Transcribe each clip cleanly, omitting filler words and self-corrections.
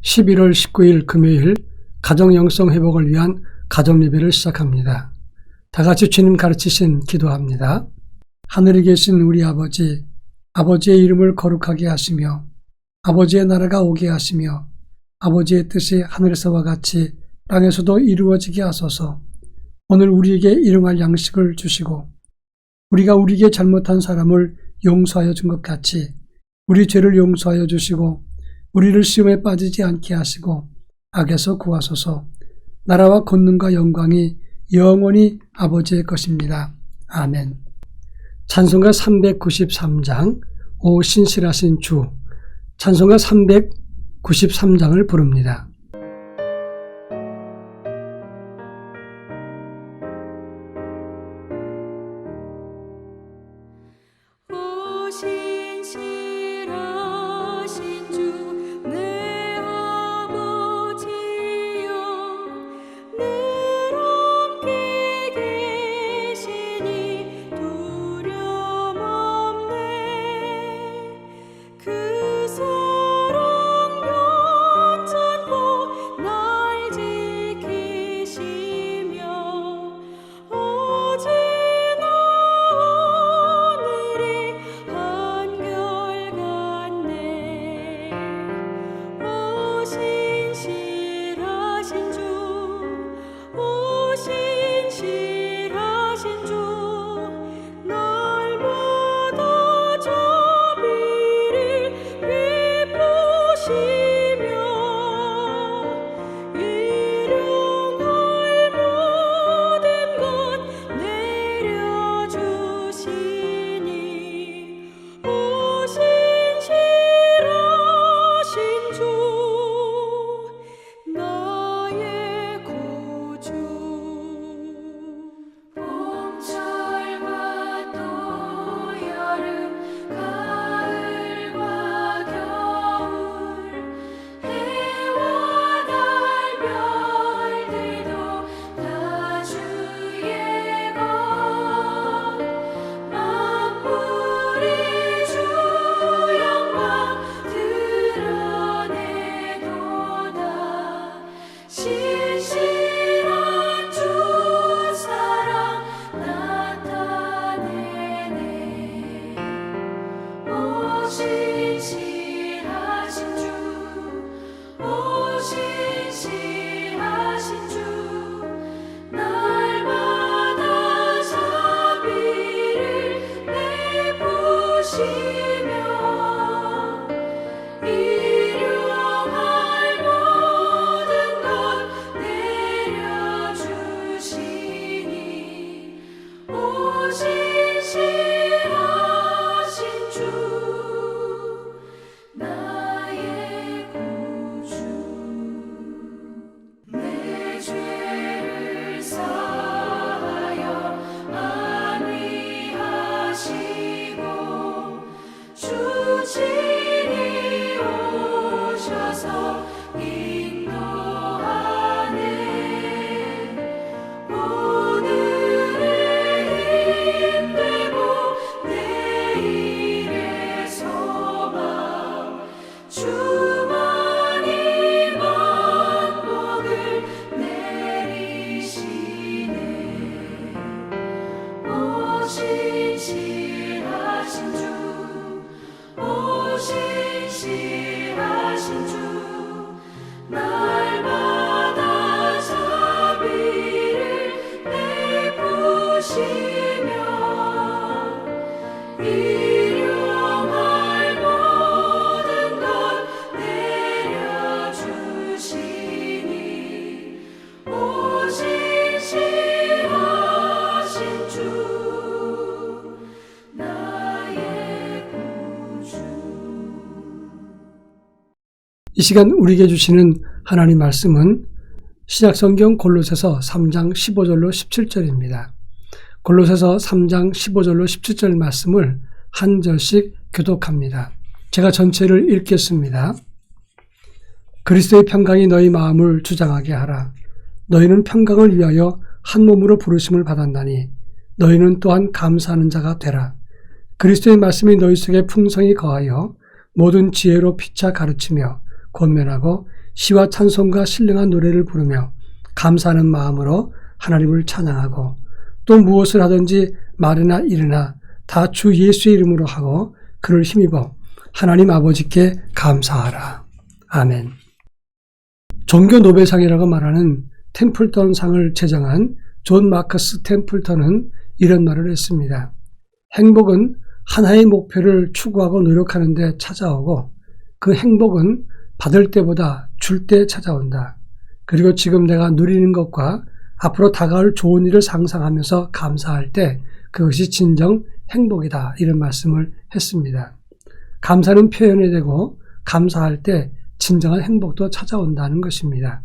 11월 19일 금요일 가정 영성 회복을 위한 가정 예배를 시작합니다. 다 같이 주님 가르치신 기도합니다. 하늘에 계신 우리 아버지, 아버지의 이름을 거룩하게 하시며 아버지의 나라가 오게 하시며 아버지의 뜻이 하늘에서와 같이 땅에서도 이루어지게 하소서. 오늘 우리에게 일용할 양식을 주시고 우리가 우리에게 잘못한 사람을 용서하여 준 것 같이 우리 죄를 용서하여 주시고 우리를 시험에 빠지지 않게 하시고 악에서 구하소서. 나라와 권능과 영광이 영원히 아버지의 것입니다. 아멘. 찬송가 393장 오 신실하신 주, 찬송가 393장을 부릅니다. 이 시간 우리에게 주시는 하나님 말씀은 신약성경 골로새서 3장 15절로 17절입니다. 골로새서 3장 15절로 17절 말씀을 한 절씩 교독합니다. 제가 전체를 읽겠습니다. 그리스도의 평강이 너희 마음을 주장하게 하라. 너희는 평강을 위하여 한 몸으로 부르심을 받았나니 너희는 또한 감사하는 자가 되라. 그리스도의 말씀이 너희 속에 풍성히 거하여 모든 지혜로 피차 가르치며 권면하고 시와 찬송과 신령한 노래를 부르며 감사하는 마음으로 하나님을 찬양하고 또 무엇을 하든지 말이나 일이나 다 주 예수의 이름으로 하고 그를 힘입어 하나님 아버지께 감사하라. 아멘. 종교 노벨상이라고 말하는 템플턴 상을 제정한 존 마커스 템플턴은 이런 말을 했습니다. 행복은 하나의 목표를 추구하고 노력하는 데 찾아오고 그 행복은 받을 때보다 줄 때 찾아온다. 그리고 지금 내가 누리는 것과 앞으로 다가올 좋은 일을 상상하면서 감사할 때 그것이 진정 행복이다. 이런 말씀을 했습니다. 감사는 표현이 되고 감사할 때 진정한 행복도 찾아온다는 것입니다.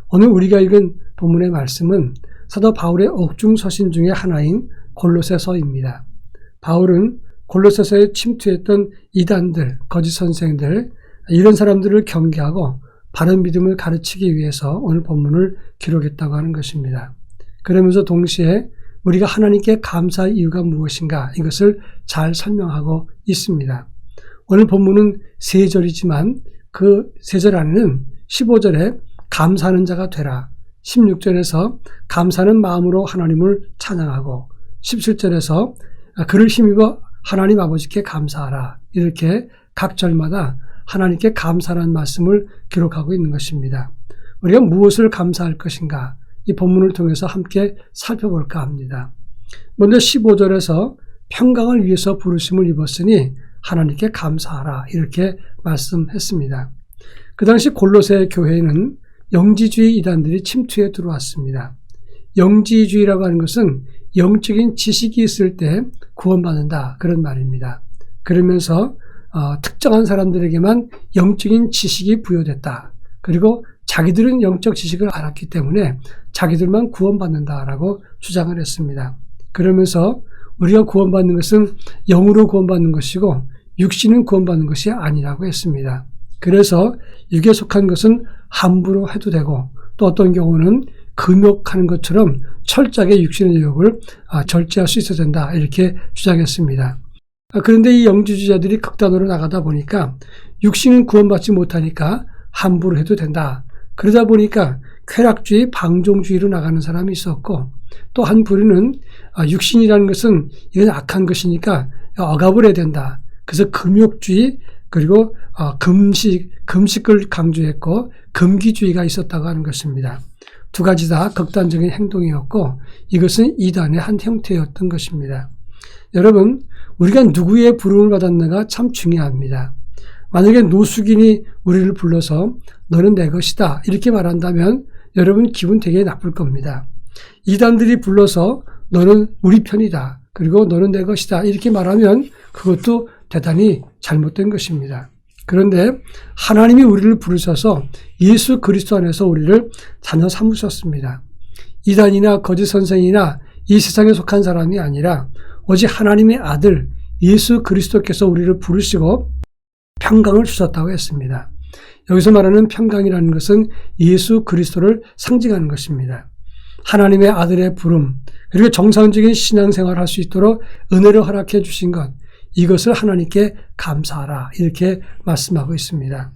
오늘 우리가 읽은 본문의 말씀은 사도 바울의 옥중서신 중에 하나인 골로새서입니다. 바울은 골로새서에 침투했던 이단들, 거짓 선생들, 이런 사람들을 경계하고 바른 믿음을 가르치기 위해서 오늘 본문을 기록했다고 하는 것입니다. 그러면서 동시에 우리가 하나님께 감사할 이유가 무엇인가 이것을 잘 설명하고 있습니다. 오늘 본문은 3절이지만 그 3절 안에는 15절에 감사하는 자가 되라, 16절에서 감사하는 마음으로 하나님을 찬양하고 17절에서 그를 힘입어 하나님 아버지께 감사하라, 이렇게 각 절마다 하나님께 감사라는 말씀을 기록하고 있는 것입니다. 우리가 무엇을 감사할 것인가 이 본문을 통해서 함께 살펴볼까 합니다. 먼저 15절에서 평강을 위해서 부르심을 입었으니 하나님께 감사하라 이렇게 말씀했습니다. 그 당시 골로새 교회에는 영지주의 이단들이 침투해 들어왔습니다. 영지주의라고 하는 것은 영적인 지식이 있을 때 구원받는다 그런 말입니다. 그러면서 특정한 사람들에게만 영적인 지식이 부여됐다. 그리고 자기들은 영적 지식을 알았기 때문에 자기들만 구원받는다라고 주장을 했습니다. 그러면서 우리가 구원받는 것은 영으로 구원받는 것이고 육신은 구원받는 것이 아니라고 했습니다. 그래서 육에 속한 것은 함부로 해도 되고 또 어떤 경우는 금욕하는 것처럼 철저하게 육신의 유혹을 절제할 수 있어야 된다 이렇게 주장했습니다. 그런데 이 영지주의자들이 극단으로 나가다 보니까 육신은 구원받지 못하니까 함부로 해도 된다. 그러다 보니까 쾌락주의, 방종주의로 나가는 사람이 있었고 또 한 부류는 육신이라는 것은 이건 악한 것이니까 억압을 해야 된다. 그래서 금욕주의 그리고 금식을 강조했고 금기주의가 있었다고 하는 것입니다. 두 가지 다 극단적인 행동이었고 이것은 이단의 한 형태였던 것입니다. 여러분, 우리가 누구의 부름을 받았는가 참 중요합니다. 만약에 노숙인이 우리를 불러서 너는 내 것이다 이렇게 말한다면 여러분 기분 되게 나쁠 겁니다. 이단들이 불러서 너는 우리 편이다 그리고 너는 내 것이다 이렇게 말하면 그것도 대단히 잘못된 것입니다. 그런데 하나님이 우리를 부르셔서 예수 그리스도 안에서 우리를 자녀 삼으셨습니다. 이단이나 거짓 선생이나 이 세상에 속한 사람이 아니라 오직 하나님의 아들 예수 그리스도께서 우리를 부르시고 평강을 주셨다고 했습니다. 여기서 말하는 평강이라는 것은 예수 그리스도를 상징하는 것입니다. 하나님의 아들의 부름 그리고 정상적인 신앙생활을 할 수 있도록 은혜를 허락해 주신 것 이것을 하나님께 감사하라 이렇게 말씀하고 있습니다.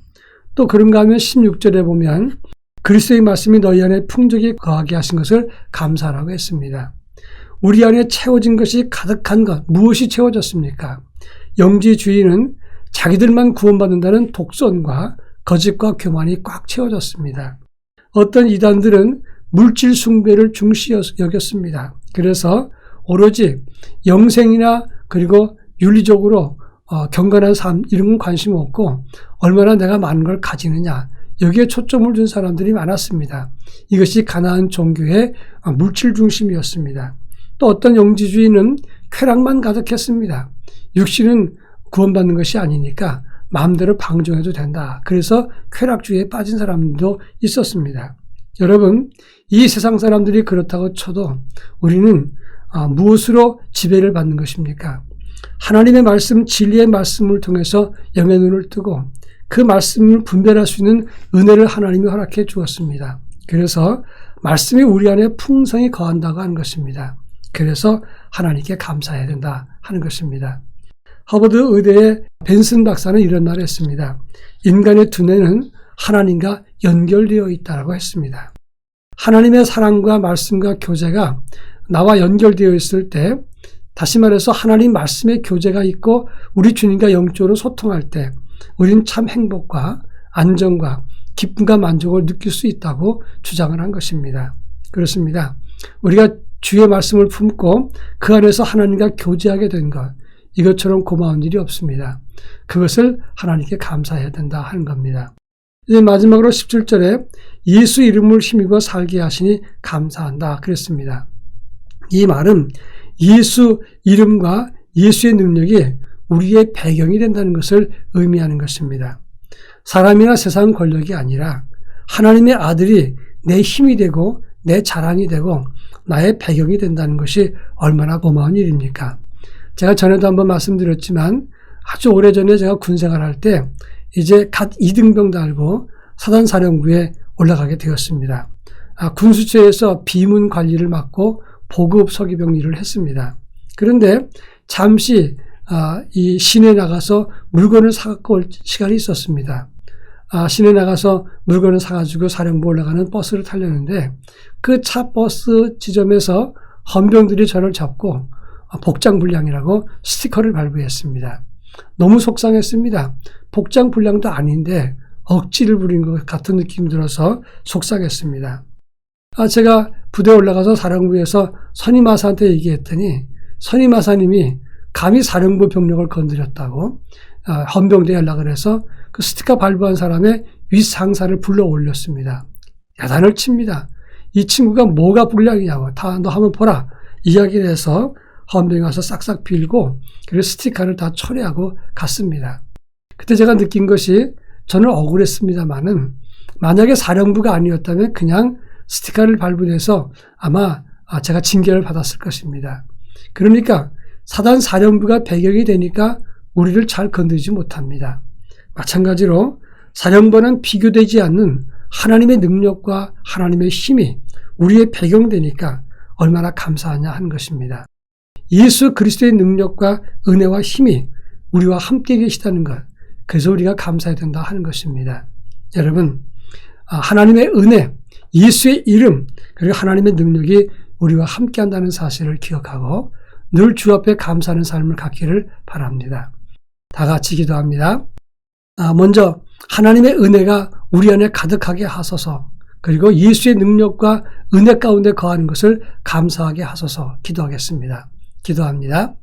또 그런가 하면 16절에 보면 그리스도의 말씀이 너희 안에 풍족히 거하게 하신 것을 감사하라고 했습니다. 우리 안에 채워진 것이 가득한 것 무엇이 채워졌습니까? 영지주의는 자기들만 구원받는다는 독선과 거짓과 교만이 꽉 채워졌습니다. 어떤 이단들은 물질 숭배를 중시 여겼습니다. 그래서 오로지 영생이나 그리고 윤리적으로 경건한 삶 이런 건 관심 없고 얼마나 내가 많은 걸 가지느냐 여기에 초점을 둔 사람들이 많았습니다. 이것이 가나안 종교의 물질 중심이었습니다. 또 어떤 영지주의는 쾌락만 가득했습니다. 육신은 구원받는 것이 아니니까 마음대로 방종해도 된다. 그래서 쾌락주의에 빠진 사람도 있었습니다. 여러분, 이 세상 사람들이 그렇다고 쳐도 우리는 무엇으로 지배를 받는 것입니까? 하나님의 말씀, 진리의 말씀을 통해서 영의 눈을 뜨고 그 말씀을 분별할 수 있는 은혜를 하나님이 허락해 주었습니다. 그래서 말씀이 우리 안에 풍성히 거한다고 하는 것입니다. 그래서 하나님께 감사해야 된다 하는 것입니다. 하버드 의대의 벤슨 박사는 이런 말을 했습니다. 인간의 두뇌는 하나님과 연결되어 있다고 했습니다. 하나님의 사랑과 말씀과 교제가 나와 연결되어 있을 때, 다시 말해서 하나님 말씀의 교제가 있고 우리 주님과 영적으로 소통할 때 우리는 참 행복과 안정과 기쁨과 만족을 느낄 수 있다고 주장을 한 것입니다. 그렇습니다. 우리가 주의 말씀을 품고 그 안에서 하나님과 교제하게 된 것, 이것처럼 고마운 일이 없습니다. 그것을 하나님께 감사해야 된다 하는 겁니다. 이제 마지막으로 17절에 예수 이름을 힘입어 살게 하시니 감사한다 그랬습니다. 이 말은 예수 이름과 예수의 능력이 우리의 배경이 된다는 것을 의미하는 것입니다. 사람이나 세상 권력이 아니라 하나님의 아들이 내 힘이 되고 내 자랑이 되고 나의 배경이 된다는 것이 얼마나 고마운 일입니까? 제가 전에도 한번 말씀드렸지만 아주 오래전에 제가 군생활할 때 이제 갓 2등병 달고 사단사령부에 올라가게 되었습니다. 군수처에서 비문 관리를 맡고 보급 서기병 일을 했습니다. 그런데 잠시 이 시내 나가서 물건을 사갖고 올 시간이 있었습니다. 시내 나가서 물건을 사가지고 사령부 올라가는 버스를 타려는데 그 차 버스 지점에서 헌병들이 저를 잡고 복장불량이라고 스티커를 발부했습니다. 너무 속상했습니다. 복장불량도 아닌데 억지를 부린 것 같은 느낌이 들어서 속상했습니다. 제가 부대에 올라가서 사령부에서 선임하사한테 얘기했더니 선임하사님이 감히 사령부 병력을 건드렸다고 헌병대에 연락을 해서 그 스티커 발부한 사람의 윗상사를 불러 올렸습니다. 야단을 칩니다. 이 친구가 뭐가 불량이냐고, 다 너 한번 보라 이야기를 해서 헌병에 와서 싹싹 빌고 그리고 스티커를 다 철회하고 갔습니다. 그때 제가 느낀 것이, 저는 억울했습니다만은 만약에 사령부가 아니었다면 그냥 스티커를 발부해서 아마 제가 징계를 받았을 것입니다. 그러니까 사단 사령부가 배경이 되니까 우리를 잘 건드리지 못합니다. 마찬가지로 사령부는 비교되지 않는 하나님의 능력과 하나님의 힘이 우리의 배경되니까 얼마나 감사하냐 하는 것입니다. 예수 그리스도의 능력과 은혜와 힘이 우리와 함께 계시다는 것, 그래서 우리가 감사해야 된다 하는 것입니다. 여러분, 하나님의 은혜, 예수의 이름, 그리고 하나님의 능력이 우리와 함께 한다는 사실을 기억하고 늘 주 앞에 감사하는 삶을 갖기를 바랍니다. 다 같이 기도합니다. 먼저 하나님의 은혜가 우리 안에 가득하게 하소서, 그리고 예수의 능력과 은혜 가운데 거하는 것을 감사하게 하소서 기도하겠습니다. 기도합니다.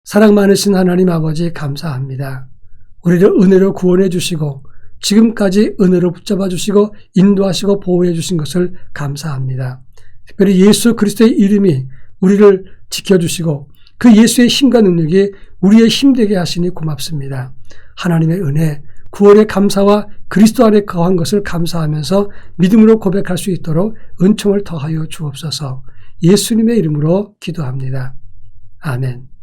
사랑 많으신 하나님 아버지 감사합니다. 우리를 은혜로 구원해 주시고 지금까지 은혜로 붙잡아 주시고 인도하시고 보호해 주신 것을 감사합니다. 특별히 예수 그리스도의 이름이 우리를 지켜주시고 그 예수의 힘과 능력이 우리의 힘되게 하시니 고맙습니다. 하나님의 은혜, 구원의 감사와 그리스도 안에 거한 것을 감사하면서 믿음으로 고백할 수 있도록 은총을 더하여 주옵소서. 예수님의 이름으로 기도합니다. 아멘.